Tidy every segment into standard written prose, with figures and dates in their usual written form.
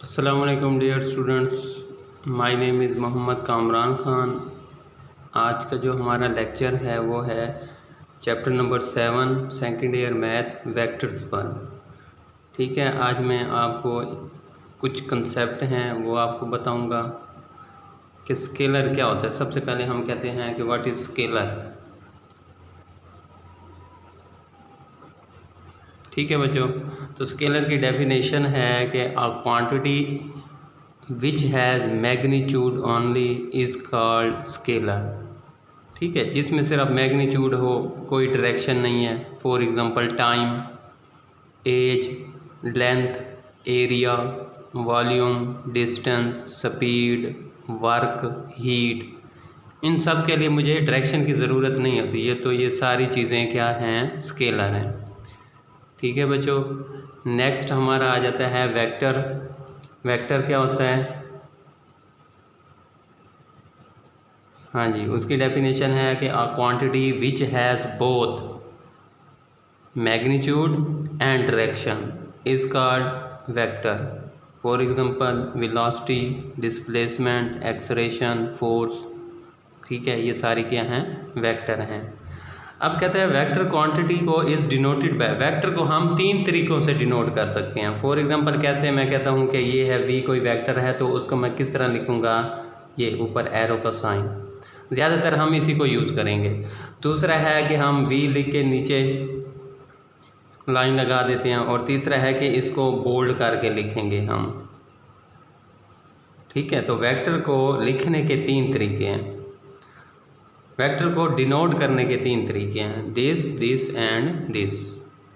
अस्सलामुअलैकुम dear students, my name is Mohammad Kamran Khan. आज का जो हमारा लेक्चर है वो है chapter number 7 second year math vectors पर। ठीक है, आज मैं आपको कुछ कंसेप्ट हैं वो आपको बताऊंगा कि स्केलर क्या होता है। सबसे पहले हम कहते हैं कि व्हाट इज़ स्केलर। ठीक है बच्चों, तो स्केलर की डेफिनेशन है कि a quantity which has magnitude only is called scalar. ठीक है, जिसमें सिर्फ मैग्नीट्यूड हो, कोई डायरेक्शन नहीं है। For example time, age, length, area, volume, distance, speed, work, heat, इन सब के लिए मुझे डायरेक्शन की ज़रूरत नहीं होती है। तो ये सारी चीज़ें क्या हैं, स्केलर हैं। ठीक है बच्चों, नेक्स्ट हमारा आ जाता है वेक्टर। वेक्टर क्या होता है? हाँ जी, उसकी डेफिनेशन है कि a quantity which has both magnitude and direction is called vector. For example velocity, displacement, acceleration, force. ठीक है, ये सारी क्या हैं, वेक्टर हैं। अब कहते हैं वेक्टर क्वांटिटी को इज़ डिनोटेड बाय। वेक्टर को हम 3 तरीक़ों से डिनोट कर सकते हैं। फॉर एग्जांपल कैसे, मैं कहता हूँ कि ये है v, कोई वेक्टर है तो उसको मैं किस तरह लिखूँगा, ये ऊपर एरो का साइन, ज़्यादातर हम इसी को यूज़ करेंगे। दूसरा है कि हम v लिख के नीचे लाइन लगा देते हैं, और तीसरा है कि इसको बोल्ड करके लिखेंगे हम। ठीक है, तो वेक्टर को लिखने के 3 तरीके हैं, वेक्टर को डिनोट करने के 3 तरीके हैं, दिस, दिस एंड दिस।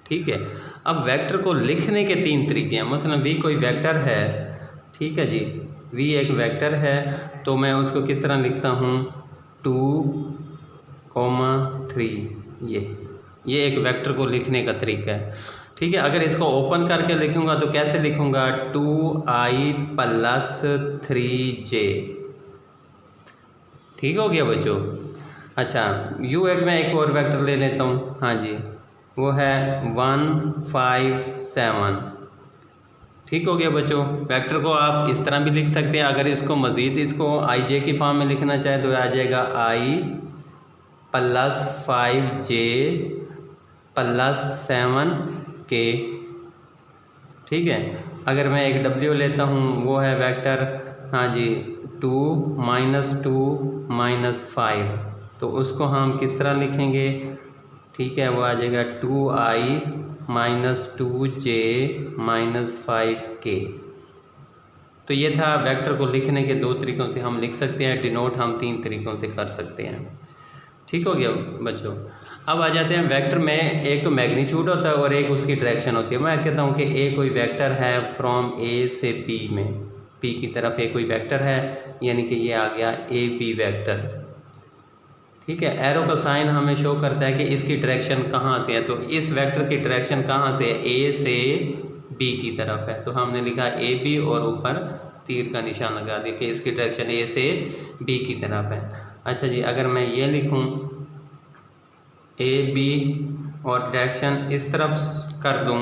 ठीक है, अब वेक्टर को लिखने के 3 तरीके हैं। मसलन v कोई वेक्टर है, ठीक है जी, v एक वेक्टर है, तो मैं उसको किस तरह लिखता हूँ, 2, 3। ये एक वेक्टर को लिखने का तरीका है। ठीक है, अगर इसको ओपन करके लिखूँगा तो कैसे लिखूँगा, 2i + 3j। ठीक हो गया बच्चों। अच्छा, मैं एक और वेक्टर ले लेता हूँ। हाँ जी, वो है 1, 5, 7। ठीक हो गया बच्चों। वेक्टर को आप इस तरह भी लिख सकते हैं। अगर इसको मज़ीद इसको ij की फॉर्म में लिखना चाहे तो आ जाएगा i + 5j + 7k। ठीक है, अगर मैं एक w लेता हूँ, वो है वेक्टर, हाँ जी, 2, -2, -5, तो उसको हम किस तरह लिखेंगे। ठीक है, वो आ जाएगा 2i - 2j - 5k। तो ये था वेक्टर को लिखने के 2 तरीक़ों से हम लिख सकते हैं। डिनोट हम 3 तरीक़ों से कर सकते हैं। ठीक हो गया बच्चों। अब आ जाते हैं वेक्टर में, एक तो मैग्नीट्यूड होता है और एक उसकी डायरेक्शन होती है। मैं कहता हूँ कि ए कोई वेक्टर है फ्रॉम ए से पी में, पी की तरफ ए कोई वेक्टर है, यानी कि ये आ गया ए बी वेक्टर। ठीक है, एरो का साइन हमें शो करता है कि इसकी डायरेक्शन कहाँ से है। तो इस वेक्टर की डायरेक्शन कहाँ से है, ए से बी की तरफ है, तो हमने लिखा ए बी और ऊपर तीर का निशान लगा दिया कि इसकी डायरेक्शन ए से बी की तरफ है। अच्छा जी, अगर मैं ये लिखूँ ए बी और डायरेक्शन इस तरफ कर दूँ,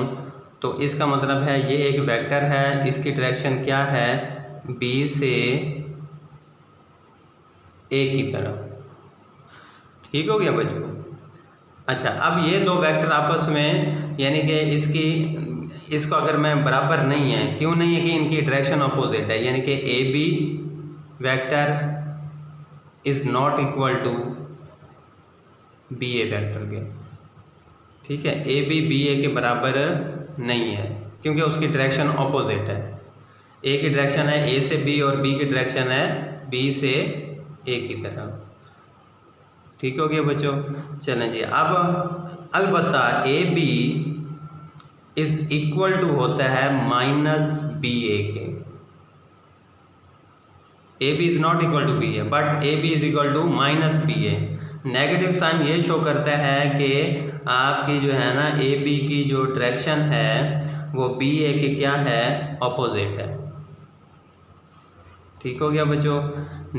तो इसका मतलब है ये एक वेक्टर है, इसकी डायरेक्शन क्या है, बी से ए की तरफ। ठीक हो गया बच्चों। अच्छा, अब ये 2 वेक्टर आपस में, यानी कि इसको अगर मैं बराबर नहीं है, क्यों नहीं है कि इनकी डायरेक्शन अपोजिट है, यानी कि A B vector is not equal to B A vector के। ठीक है, ए बी ए के बराबर नहीं है, क्योंकि उसकी डायरेक्शन अपोजिट है। ए की डायरेक्शन है ए से बी और बी की डायरेक्शन है बी से ए की तरफ। ठीक हो गया बच्चों। चलें जी, अब अलबत्ता A B is equal to होता है -ba के। A B is not equal to B A, but A B is equal to -ba। Negative sign ये शो करता है कि आपकी जो है ना, ए बी की जो डायरेक्शन है वो बी ए के क्या है, अपोजिट है। ठीक हो गया बच्चों।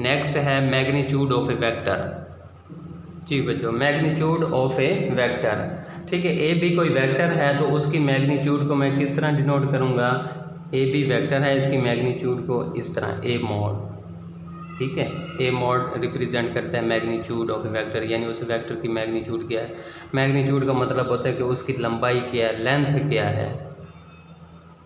नेक्स्ट है मैग्नीट्यूड ऑफ ए वेक्टर। जी बच्चों, मैग्नीट्यूड ऑफ ए वेक्टर। ठीक है, ए बी कोई वेक्टर है तो उसकी मैग्नीट्यूड को मैं किस तरह डिनोट करूँगा, ए बी वेक्टर है, इसकी मैग्नीट्यूड को इस तरह ए मॉड, ठीक है, ए मॉड रिप्रेजेंट करता है मैग्नीट्यूड ऑफ ए वेक्टर, यानी उस वेक्टर की मैग्नीट्यूड क्या है। मैग्नीट्यूड का मतलब होता है कि उसकी लंबाई क्या है, लेंथ क्या है।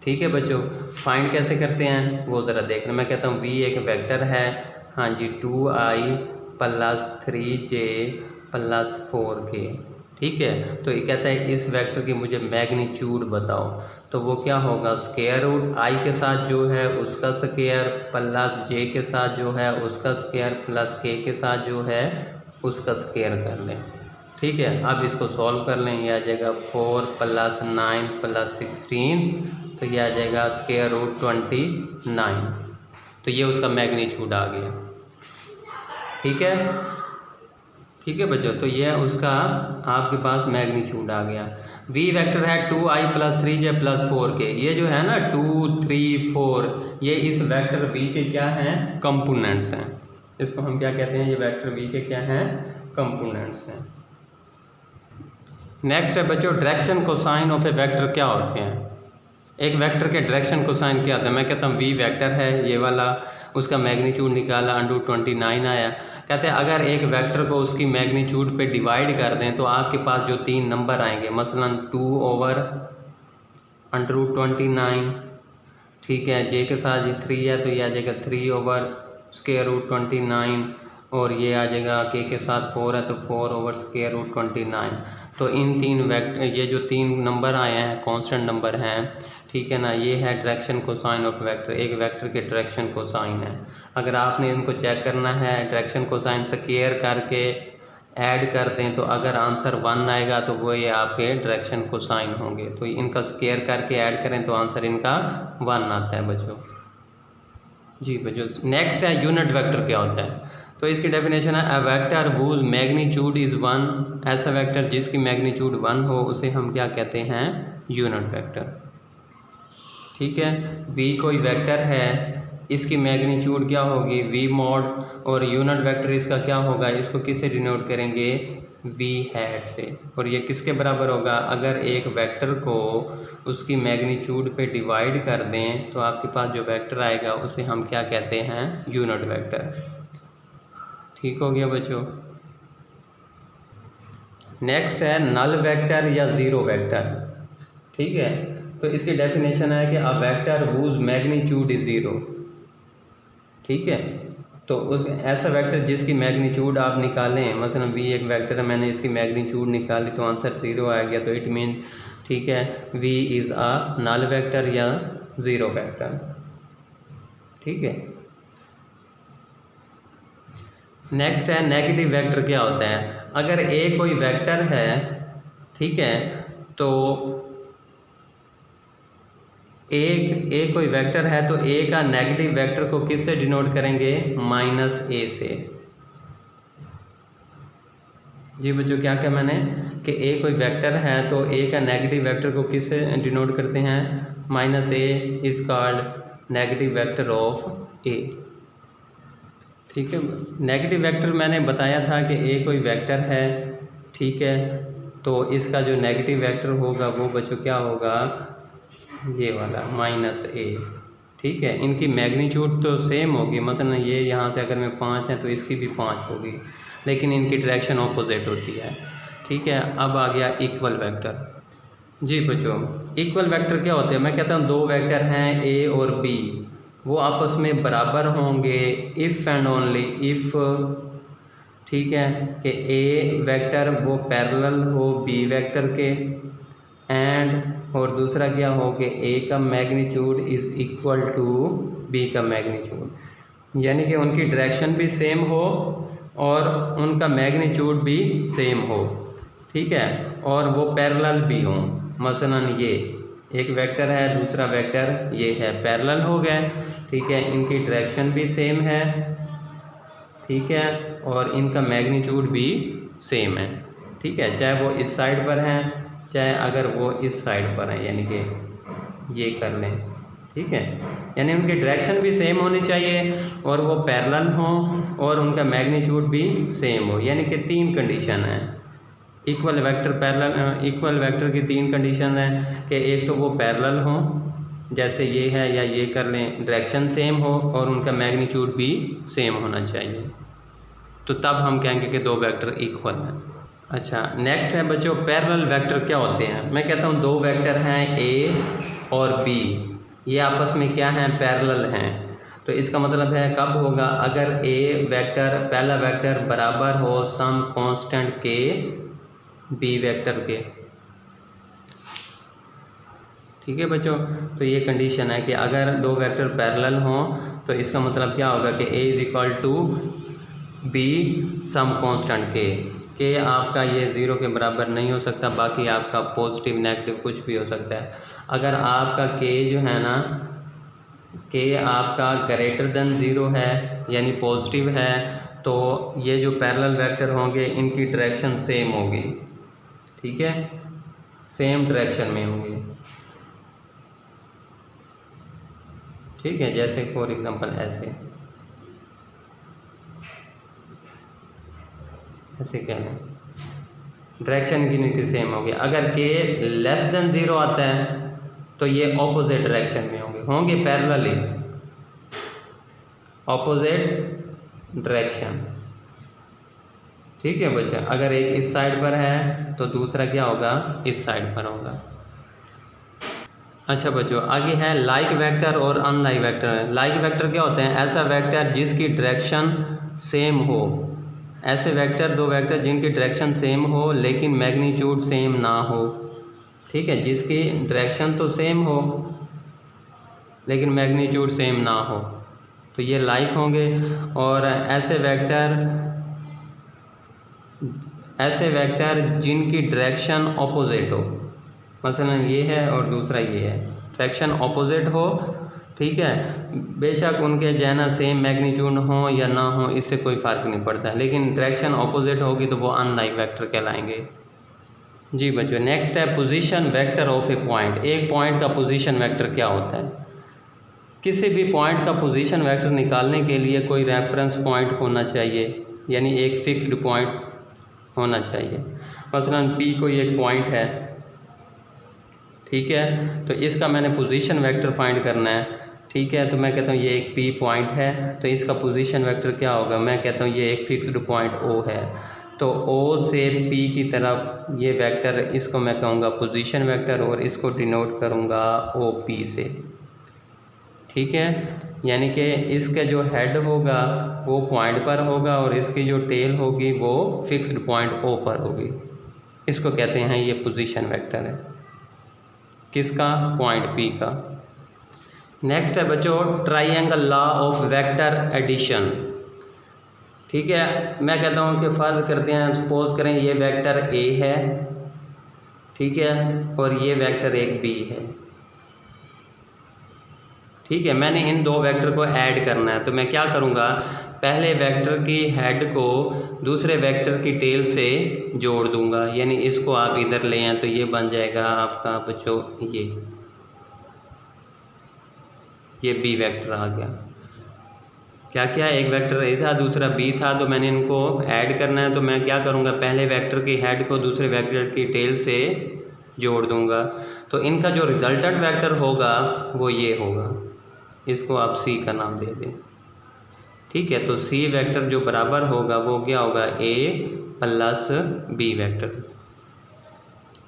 ठीक है बच्चों, फाइंड कैसे करते हैं वो ज़रा देखना। मैं कहता हूँ वी एक वेक्टर है, हाँ जी, 2i + 3j + 4k, ठीक है। तो ये कहता है इस वेक्टर की मुझे मैग्नीट्यूड बताओ, तो वो क्या होगा, स्क्वायर रूट i के साथ जो है उसका स्क्वायर प्लस j के साथ जो है उसका स्क्वायर प्लस k के साथ जो है उसका स्क्वायर कर लें, ठीक है। अब इसको सॉल्व कर लें, यह आ जाएगा 4 + 9 + 16, तो यह आ जाएगा स्क्वायर रूट 29, तो ये उसका मैग्नीट्यूड आ गया, ठीक है। ठीक है बच्चों, तो ये उसका आपके पास मैग्नीट्यूड आ गया। वी वेक्टर है 2i + 3j + 4k, ये जो है ना 2 3 4, ये इस वेक्टर वी के क्या हैं, कंपोनेंट्स हैं। इसको हम क्या कहते हैं, ये वेक्टर वी के क्या हैं, कंपोनेंट्स हैं। नेक्स्ट है बच्चों direction cosine of A vector क्या होते हैं। एक वेक्टर के डायरेक्शन कोसाइन क्या होता है। मैं कहता हूँ वी वेक्टर है ये वाला, उसका मैग्नीट्यूड निकाला √29 आया। कहते हैं अगर एक वेक्टर को उसकी मैग्नीट्यूड पे डिवाइड कर दें तो आपके पास जो 3 नंबर आएंगे, मसलन 2/√29, ठीक है, जे के साथ ये 3 है तो ये आ जाएगा 3/√29, और ये आ जाएगा के साथ 4 है तो 4/√29। तो इन 3 वेक्टर, ये जो 3 नंबर आए हैं कांस्टेंट नंबर हैं, ठीक है ना, ये है डायरेक्शन कोसाइन ऑफ वेक्टर, एक वेक्टर के डायरेक्शन कोसाइन है। अगर आपने इनको चेक करना है डायरेक्शन कोसाइन स्क्वायर करके ऐड कर दें तो अगर आंसर 1 आएगा तो वो ये आपके डायरेक्शन कोसाइन होंगे। तो इनका स्क्वायर करके ऐड करें तो आंसर इनका 1 आता है बच्चों। जी बच्चों, नेक्स्ट है यूनिट वेक्टर क्या होता है। तो इसकी डेफिनेशन है a vector whose magnitude is 1, ऐसा वेक्टर जिसकी मैग्नीट्यूड 1 हो उसे हम क्या कहते हैं, यूनिट वेक्टर, ठीक है। वी कोई वेक्टर है, इसकी मैग्नीट्यूड क्या होगी, वी मॉड, और यूनिट वेक्टर इसका क्या होगा, इसको किससे डिनोट करेंगे, वी हैट से। और ये किसके बराबर होगा, अगर एक वेक्टर को उसकी मैग्नीट्यूड पे डिवाइड कर दें तो आपके पास जो वेक्टर आएगा उसे हम क्या कहते हैं, यूनिट वेक्टर। ठीक हो गया बच्चों। नेक्स्ट है नल वेक्टर या ज़ीरो वेक्टर, ठीक है। तो इसकी डेफिनेशन है कि a vector whose magnitude is 0, ठीक है। तो उस ऐसा वेक्टर जिसकी मैग्नीट्यूड आप निकालें, मसलन वी एक वेक्टर है, मैंने इसकी मैग्नीट्यूड निकाली तो आंसर 0 आ गया, तो इट मीन, ठीक है, V is a null vector या ज़ीरो वेक्टर, ठीक है। नेक्स्ट है नेगेटिव वेक्टर क्या होता है। अगर ए कोई वेक्टर है, ठीक है, तो ए कोई वेक्टर है तो ए का नेगेटिव वेक्टर को किससे डिनोट करेंगे, -a से। जी बच्चों, क्या क्या मैंने कि ए कोई वेक्टर है तो ए का नेगेटिव वेक्टर को किससे डिनोट करते हैं, -a is called negative vector of A, ठीक है। नेगेटिव वेक्टर मैंने बताया था कि ए कोई वेक्टर है, ठीक है, तो इसका जो नेगेटिव वेक्टर होगा वो बच्चों क्या होगा, ये वाला -a, ठीक है। इनकी मैग्नीट्यूड तो सेम होगी, मसलन ये यहाँ से अगर मैं 5 है तो इसकी भी 5 होगी, लेकिन इनकी डायरेक्शन ऑपोजिट होती है, ठीक है। अब आ गया इक्वल वेक्टर। जी बच्चों, इक्वल वेक्टर क्या होते हैं। मैं कहता हूँ 2 वेक्टर हैं ए और बी, वो आपस में बराबर होंगे इफ़ एंड ओनली इफ़, ठीक है, कि ए वेक्टर वो पैरेलल हो बी वेक्टर के, एंड और दूसरा क्या हो कि ए का magnitude is equal to B का मैग्नीट्यूड, यानी कि उनकी डायरेक्शन भी सेम हो और उनका मैग्नीट्यूड भी सेम हो, ठीक है, और वो पैरेलल भी हों। मसलन ये एक वेक्टर है, दूसरा वेक्टर ये है, पैरेलल हो गए, ठीक है, इनकी डायरेक्शन भी सेम है, ठीक है, और इनका मैग्नीट्यूड भी सेम है, ठीक है, चाहे वो इस साइड पर हैं चाहे अगर वो इस साइड पर हैं, यानी कि ये कर लें, ठीक है, यानी उनकी डायरेक्शन भी सेम होनी चाहिए और वो पैरेलल हों और उनका मैग्नीट्यूड भी सेम हो, यानी कि 3 कंडीशन हैं। Equal vector parallel, equal vector की 3 कंडीशन हैं कि एक तो वो पैरेलल हों, जैसे ये है या ये कर लें, डायरेक्शन सेम हो और उनका मैग्नीट्यूड भी सेम होना चाहिए, तो तब हम कहेंगे कि दो वेक्टर इक्वल हैं। अच्छा, नेक्स्ट है बच्चों पैरेलल वेक्टर क्या होते हैं। मैं कहता हूँ दो वेक्टर हैं ए और बी, ये आपस में क्या हैं, पैरेलल हैं। तो इसका मतलब है कब होगा, अगर ए वेक्टर पहला वेक्टर बराबर हो सम कांस्टेंट के बी वेक्टर के। ठीक है बच्चों, तो ये कंडीशन है कि अगर दो वेक्टर पैरेलल हों तो इसका मतलब क्या होगा कि A is equal to B some constant के आपका ये ज़ीरो के बराबर नहीं हो सकता, बाकी आपका पॉजिटिव नेगेटिव कुछ भी हो सकता है। अगर आपका के जो है ना, के आपका ग्रेटर देन ज़ीरो है यानी पॉजिटिव है, तो ये जो पैरेलल वेक्टर होंगे इनकी डायरेक्शन सेम होगी। ठीक है, सेम डायरेक्शन में होंगे। ठीक है, जैसे फॉर एग्जांपल ऐसे कह लें, डायरेक्शन की सेम होगी। अगर के लेस देन ज़ीरो आता है तो ये ऑपोजिट डायरेक्शन में होंगे पैरेलली, ऑपोजिट डायरेक्शन। ठीक है बच्चा, अगर एक इस साइड पर है तो दूसरा क्या होगा, इस साइड पर होगा। अच्छा बच्चों, आगे है लाइक वेक्टर और अनलाइक वेक्टर। लाइक वेक्टर क्या होते हैं, ऐसा वेक्टर जिसकी डायरेक्शन सेम हो। ऐसे वेक्टर, दो वेक्टर जिनकी डायरेक्शन सेम हो लेकिन मैग्नीट्यूड सेम ना हो। ठीक है, जिसकी डायरेक्शन तो सेम हो लेकिन मैग्नीट्यूड सेम ना हो, तो ये लाइक होंगे। और ऐसे वेक्टर जिनकी डायरेक्शन ऑपोजिट हो, मसलन ये है और दूसरा ये है, डायरेक्शन ऑपोजिट हो। ठीक है, बेशक उनके जैना सेम मैग्नीट्यूड हो या ना हो, इससे कोई फ़र्क नहीं पड़ता, लेकिन डायरेक्शन ऑपोजिट होगी तो वो अनलाइक वेक्टर कहलाएंगे। जी बच्चों, नेक्स्ट है position vector of A point. एक पॉइंट का पोजीशन वेक्टर क्या होता है। किसी भी पॉइंट का पोजीशन वेक्टर निकालने के लिए कोई रेफरेंस पॉइंट होना चाहिए, यानी एक फिक्स्ड पॉइंट होना चाहिए। मसलन पी कोई एक पॉइंट है, ठीक है, तो इसका मैंने पोजीशन वेक्टर फाइंड करना है। ठीक है, तो मैं कहता हूँ ये एक पी पॉइंट है, तो इसका पोजीशन वेक्टर क्या होगा, मैं कहता हूँ ये एक फिक्स्ड पॉइंट ओ है, तो ओ से पी की तरफ ये वेक्टर, इसको मैं कहूँगा पोजीशन वेक्टर और इसको डिनोट करूँगा ओ पी से। ठीक है, यानी कि इसका जो हेड होगा वो पॉइंट पर होगा और इसकी जो टेल होगी वो फिक्स्ड पॉइंट ओ पर होगी। इसको कहते हैं ये पोजीशन वेक्टर है, किसका, पॉइंट पी का। नेक्स्ट है बच्चों triangle law of vector addition. ठीक है, मैं कहता हूँ कि फ़र्ज़ करते हैं, सपोज करें ये वेक्टर ए है, ठीक है, और ये वेक्टर एक बी है। ठीक है, मैंने इन दो वेक्टर को ऐड करना है, तो मैं क्या करूँगा, पहले वेक्टर की हेड को दूसरे वेक्टर की टेल से जोड़ दूंगा, यानी इसको आप इधर ले आए तो ये बन जाएगा आपका बच्चों ये बी वेक्टर आ गया। क्या क्या, एक वेक्टर ए था दूसरा बी था, तो मैंने इनको ऐड करना है, तो मैं क्या करूँगा, पहले वेक्टर की हेड को दूसरे वेक्टर की टेल से जोड़ दूंगा, तो इनका जो रिजल्टेंट वेक्टर होगा वो ये होगा, इसको आप सी का नाम दे दें। ठीक है, तो सी वेक्टर जो बराबर होगा वो क्या होगा, ए प्लस बी वेक्टर।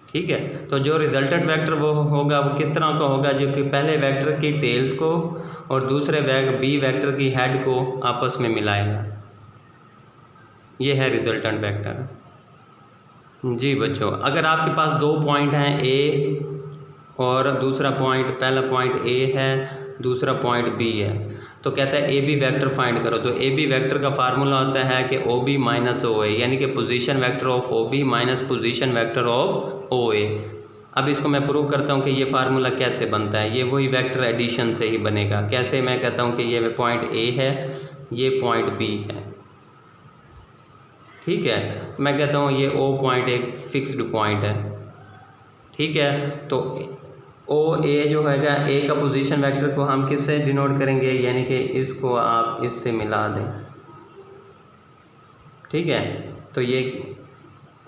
ठीक है, तो जो रिजल्टेंट वेक्टर वो होगा वो किस तरह का होगा, जो कि पहले वेक्टर की टेल्स को और दूसरे बी वेक्टर की हेड को आपस में मिलाएगा, ये है रिजल्टेंट वेक्टर। जी बच्चों, अगर आपके पास दो पॉइंट हैं ए और दूसरा पॉइंट, पहला पॉइंट ए है दूसरा पॉइंट बी है, तो कहता है ए बी वैक्टर फाइंड करो। तो ए बी वैक्टर का फार्मूला होता है कि ओ बी माइनस ओ ए, यानी कि position vector of O B minus position vector of O A. अब इसको मैं प्रूव करता हूँ कि ये फार्मूला कैसे बनता है। ये वही वेक्टर एडिशन से ही बनेगा। कैसे, मैं कहता हूँ कि ये पॉइंट ए है, ये पॉइंट बी है, ठीक है, मैं कहता हूँ ये ओ पॉइंट एक फिक्स्ड पॉइंट है, ठीक है। तो ओ ए जो हैगा, ए का पोजीशन वेक्टर को हम किससे डिनोट करेंगे, यानी कि इसको आप इससे मिला दें, ठीक है। तो ये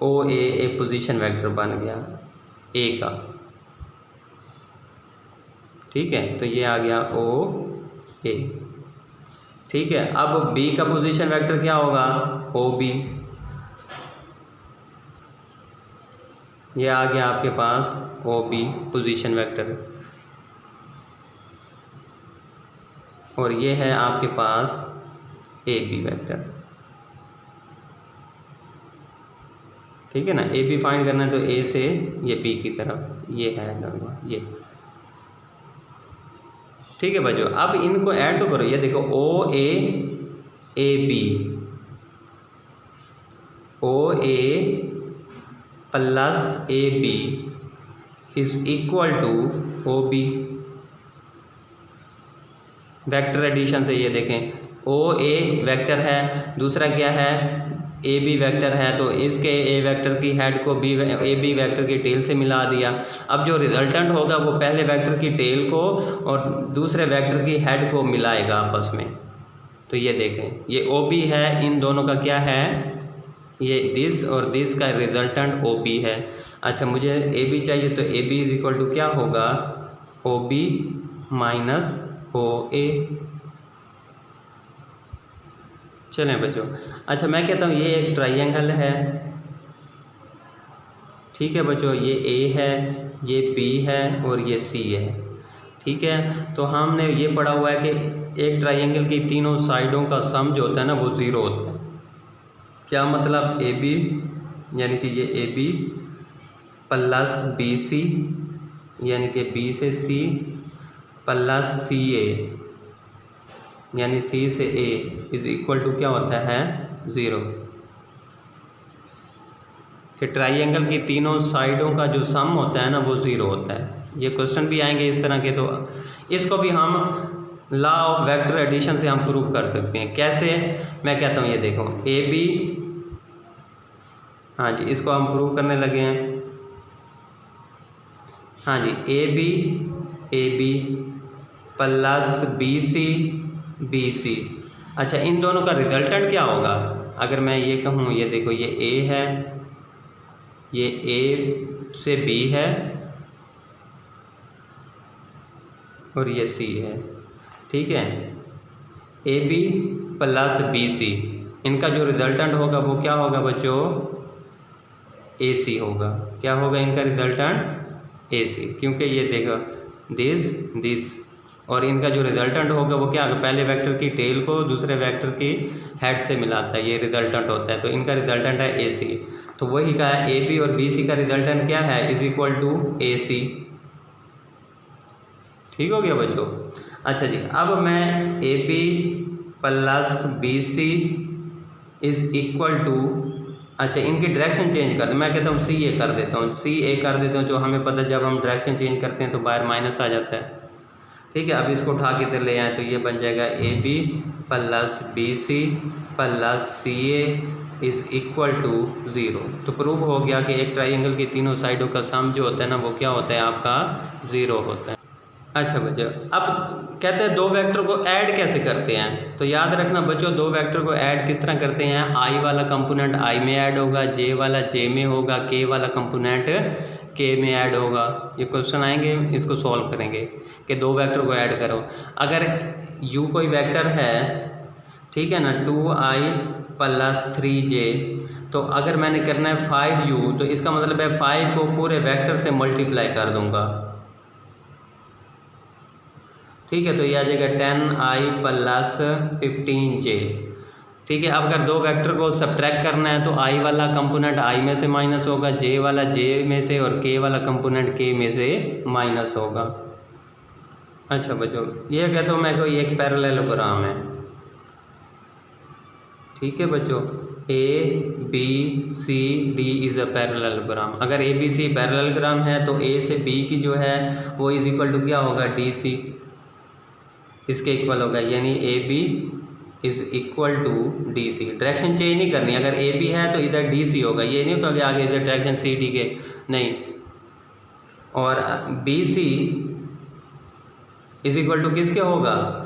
ओ ए एक पोजीशन वेक्टर बन गया ए का, ठीक है, तो ये आ गया OA। ठीक है, अब बी का पोजीशन वेक्टर क्या होगा, OB। ये आ गया आपके पास OB पोजीशन वेक्टर, और ये है आपके पास AB वेक्टर। ठीक है ना, AB फाइंड करना है तो A से ये B की तरफ ये है ये। ठीक है बच्चों, अब इनको ऐड तो करो। ये देखो OA AB, OA plus AB is equal to OB। Vector addition से ये देखें, OA वेक्टर है, दूसरा क्या है AB वेक्टर है, तो इसके A वेक्टर की हेड को AB वेक्टर की टेल से मिला दिया। अब जो रिजल्टेंट होगा वो पहले वेक्टर की टेल को और दूसरे वेक्टर की हेड को मिलाएगा आपस में। तो ये देखें, ये OB है, इन दोनों का क्या है, ये दिस और दिस का रिजल्टेंट OB है। अच्छा, मुझे AB चाहिए, तो AB इज इक्वल टू क्या होगा, OB माइनस OA। चलें बच्चों, अच्छा मैं कहता हूँ ये एक ट्राइंगल है। ठीक है बच्चों, ये A है, ये B है और ये C है। ठीक है, तो हमने ये पढ़ा हुआ है कि एक ट्राइंगल की तीनों साइडों का सम जो होता है ना वो 0 होता है। क्या मतलब, AB यानी कि ये AB प्लस BC यानी कि B से C प्लस CA यानी C से A इज इक्वल टू क्या होता है, 0। कि ट्राइंगल की तीनों साइडों का जो सम होता है ना वो 0 होता है। ये क्वेश्चन भी आएंगे इस तरह के, तो इसको भी हम लॉ ऑफ वेक्टर एडिशन से हम प्रूव कर सकते हैं। कैसे, मैं कहता हूँ ये देखो AB, हाँ जी इसको हम प्रूव करने लगे हैं। हाँ जी, AB प्लस BC। अच्छा, इन दोनों का रिजल्टेंट क्या होगा, अगर मैं ये कहूँ, ये देखो ये A है, ये A से B है और ये C है। ठीक है, AB प्लस BC, इनका जो रिजल्टेंट होगा वो क्या होगा बच्चों, AC होगा। क्या होगा इनका रिजल्टेंट, AC, क्योंकि ये देखो दिस और इनका जो रिजल्टेंट होगा वो क्या होगा, पहले वेक्टर की टेल को दूसरे वेक्टर की हेड से मिलाता है, ये रिजल्टेंट होता है। तो इनका रिजल्टेंट है AC। तो वही कहा है AB और BC का रिजल्टेंट क्या है, इज इक्वल टू AC। ठीक हो गया बच्चों। अच्छा जी, अब मैं AB plus BC is equal to, अच्छा इनकी डायरेक्शन चेंज कर दो, मैं कहता हूँ CA कर देता हूँ, CA कर देता हूँ, जो हमें पता है जब हम डायरेक्शन चेंज करते हैं तो बाहर माइनस आ जाता है। ठीक है, अब इसको उठा के इधर ले आए तो ये बन जाएगा AB plus BC plus CA is equal to 0। तो प्रूव हो गया कि एक ट्राइंगल की तीनों साइडों का सम जो होता है ना वो क्या होता है, आपका 0 होता है। अच्छा बच्चों, अब कहते हैं दो वेक्टर को ऐड कैसे करते हैं, तो याद रखना बच्चों, दो वेक्टर को ऐड किस तरह करते हैं, I वाला कंपोनेंट I में ऐड होगा, J वाला J में होगा, K वाला कंपोनेंट K में ऐड होगा। ये क्वेश्चन आएंगे, इसको सॉल्व करेंगे कि दो वेक्टर को ऐड करो। अगर U कोई वेक्टर है, ठीक है ना, 2I प्लस 3J, तो अगर मैंने करना है 5U, तो इसका मतलब है 5 को पूरे वेक्टर से मल्टीप्लाई कर दूंगा। ठीक है, तो ये आ जाएगा 10I प्लस 15J। ठीक है, अब अगर दो वेक्टर को सब्ट्रैक्ट करना है तो I वाला कंपोनेंट I में से माइनस होगा, J वाला J में से और K वाला कंपोनेंट K में से माइनस होगा। अच्छा बच्चों, ये कहता हूँ मैं कोई एक पैरेललोग्राम है। ठीक है बच्चों, ABCD इज़ अ पैरेललोग्राम। अगर ABC पैरेललोग्राम है तो A से B की जो है वो इज इक्वल टू क्या होगा, DC, इसके इक्वल होगा, यानी AB is equal to DC। Direction change नहीं करनी, अगर AB है तो इधर DC होगा, ये नहीं होगा कि आगे इधर डायरेक्शन CD के, नहीं। और BC इज इक्वल टू किसके होगा,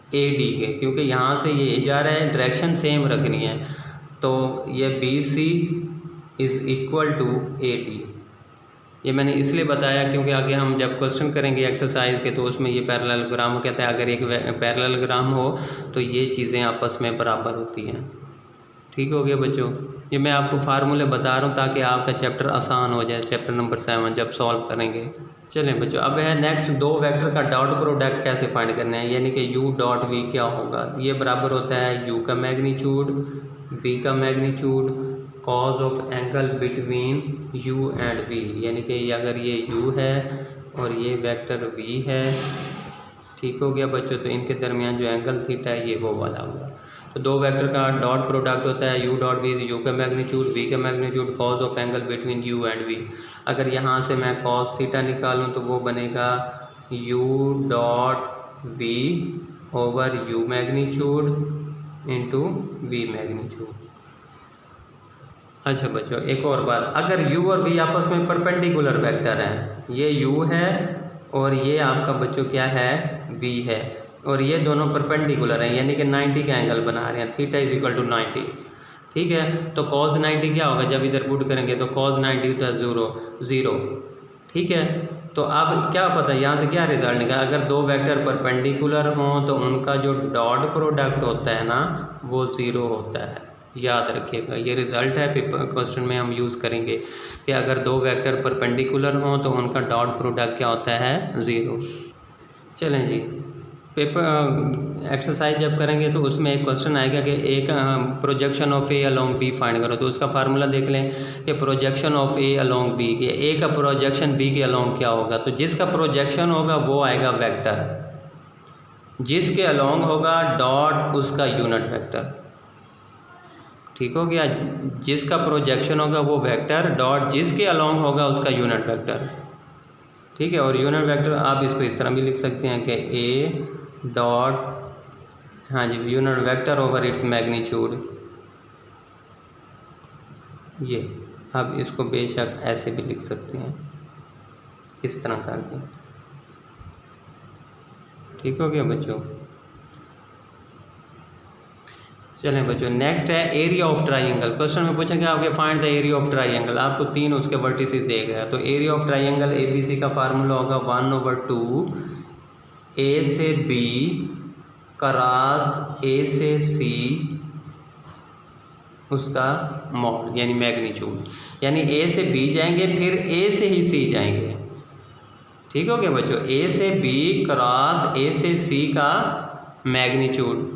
AD के, क्योंकि यहाँ से ये जा रहा है, डायरेक्शन सेम रखनी है, तो ये BC is equal to AD। ये मैंने इसलिए बताया क्योंकि आगे हम जब क्वेश्चन करेंगे एक्सरसाइज के तो उसमें ये पैरेललोग्राम कहते हैं, अगर एक पैरेललोग्राम हो तो ये चीज़ें आपस में बराबर होती हैं। ठीक हो गया बच्चों, ये मैं आपको फार्मूले बता रहा हूँ ताकि आपका चैप्टर आसान हो जाए, चैप्टर नंबर 7 जब सॉल्व करेंगे। चलें बच्चों, अब है नेक्स्ट, दो वेक्टर का डॉट प्रोडक्ट कैसे फाइंड करना है, यानी कि u डॉट v क्या होगा। ये बराबर होता है u का मैग्नीट्यूड v का magnitude cause of angle between u and v, यानी कि अगर ये u है और ये वेक्टर v है, ठीक हो गया बच्चों, तो इनके दरमियान जो एंगल थीटा है ये वो वाला होगा। तो दो वेक्टर का डॉट प्रोडक्ट होता है u डॉट v, u का मैग्नीट्यूड v का magnitude cause of angle between u and v। अगर यहाँ से मैं कॉस थीटा निकालूँ तो वो बनेगा u dot v over u magnitude into v magnitude. अच्छा बच्चों, एक और बात, अगर u और v आपस में परपेंडिकुलर वेक्टर हैं, ये u है और ये आपका बच्चों क्या है v है, और ये दोनों परपेंडिकुलर हैं यानी कि 90 का एंगल बना रहे हैं, थीटा इज इक्वल टू 90। ठीक है, तो cos 90 क्या होगा, जब इधर पुट करेंगे तो cos 90 तो ज़ीरो। ठीक है, तो अब क्या पता है यहाँ से क्या रिजल्ट निकला, अगर दो वेक्टर परपेंडिकुलर हों तो उनका जो डॉट प्रोडक्ट होता है ना वो ज़ीरो होता है। याद रखिएगा, ये रिज़ल्ट है, पेपर क्वेश्चन में हम यूज़ करेंगे कि अगर दो वेक्टर परपेंडिकुलर हों तो उनका डॉट प्रोडक्ट क्या होता है, ज़ीरो। चलें जी, पेपर एक्सरसाइज जब करेंगे तो उसमें एक क्वेश्चन आएगा कि एक projection of A along B find करो, तो उसका फार्मूला देख लें कि projection of A along B, कि ए का प्रोजेक्शन बी के अलोंग क्या होगा। तो जिसका प्रोजेक्शन होगा वो आएगा वेक्टर, जिसके अलोंग होगा डॉट उसका यूनिट वेक्टर। ठीक हो गया, जिसका प्रोजेक्शन होगा वो वेक्टर, डॉट जिसके अलोंग होगा उसका यूनिट वेक्टर। ठीक है, और यूनिट वेक्टर आप इसको इस तरह भी लिख सकते हैं कि ए डॉट, हाँ जी, unit vector over its magnitude. ये आप इसको बेशक ऐसे भी लिख सकते हैं, इस तरह करके। ठीक हो गया बच्चों। चलें बच्चों, नेक्स्ट है एरिया ऑफ ट्राइंगल। क्वेश्चन में पूछेंगे आपके find the area of triangle, आपको तीन उसके वर्टिसेस दे गया। तो एरिया ऑफ ट्राइंगल ABC का फार्मूला होगा 1/2 A से B क्रॉस A से C उसका मॉड यानी मैग्नीट्यूड, यानी A से B जाएंगे फिर A से ही C जाएंगे। ठीक हो गया बच्चों, A से B क्रॉस A से C का मैग्नीट्यूड।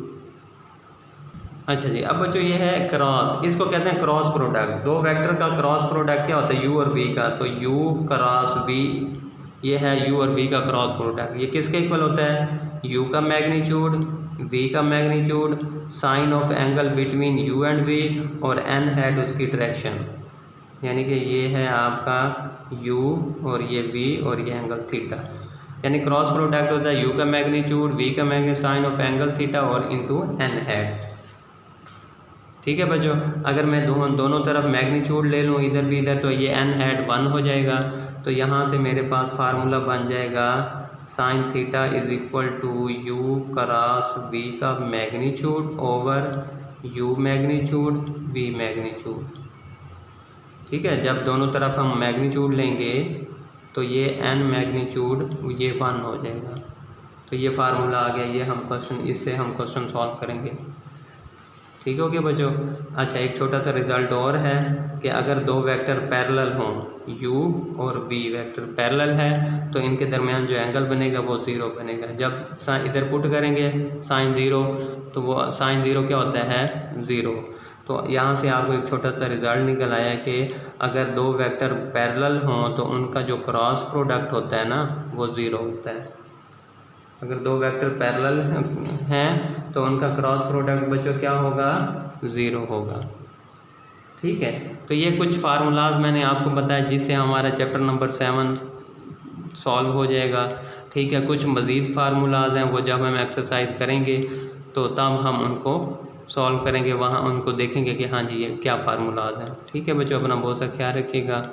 अच्छा जी, अब बच्चों ये है क्रॉस, इसको कहते हैं क्रॉस प्रोडक्ट। दो वेक्टर का क्रॉस प्रोडक्ट क्या होता है, u और v का। तो u क्रॉस v, ये है u और v का क्रॉस प्रोडक्ट। ये किसके इक्वल होता है, u का मैग्नीट्यूड v का magnitude sine of angle between u and v और n हेड उसकी डायरेक्शन, यानी कि ये है आपका u और ये v और ये एंगल थीटा। यानी क्रॉस प्रोडक्ट होता है u का मैग्नीट्यूड v का magnitude sine of angle theta और इंटू n हेड। ठीक है बच्चों, अगर मैं दोनों तरफ मैग्नीट्यूड ले लूँ इधर भी इधर, तो ये n हेड 1 हो जाएगा। तो यहाँ से मेरे पास फार्मूला बन जाएगा sine theta is equal to u cross v का magnitude over u magnitude v magnitude. ठीक है, जब दोनों तरफ हम मैग्नीट्यूड लेंगे तो ये n मैग्नीट्यूड ये 1 हो जाएगा। तो ये फार्मूला आ गया, ये हम क्वेश्चन, इससे हम क्वेश्चन सॉल्व करेंगे। ठीक हो गया बच्चों। अच्छा, एक छोटा सा रिज़ल्ट और है कि अगर दो वेक्टर पैरेलल हों, u और v वेक्टर पैरेलल है तो इनके दरमियान जो एंगल बनेगा वो ज़ीरो बनेगा। जब इधर पुट करेंगे साइन ज़ीरो, तो वो साइन ज़ीरो क्या होता है, ज़ीरो। तो यहाँ से आपको एक छोटा सा रिज़ल्ट निकल आया कि अगर दो वेक्टर पैरेलल हों तो उनका जो क्रॉस प्रोडक्ट होता है ना वो ज़ीरो होता है। अगर दो वेक्टर पैरेलल हैं तो उनका क्रॉस प्रोडक्ट बच्चों क्या होगा, ज़ीरो होगा। ठीक है, तो ये कुछ फार्मूलाज मैंने आपको बताया जिससे हमारा चैप्टर नंबर 7 सॉल्व हो जाएगा। ठीक है, कुछ मज़ीद फार्मूलाज हैं वो जब हम एक्सरसाइज करेंगे तो तब हम उनको सॉल्व करेंगे, वहाँ उनको देखेंगे कि हाँ जी ये क्या फार्मूलाज हैं। ठीक है बच्चों, अपना बहुत सा ख्याल रखिएगा।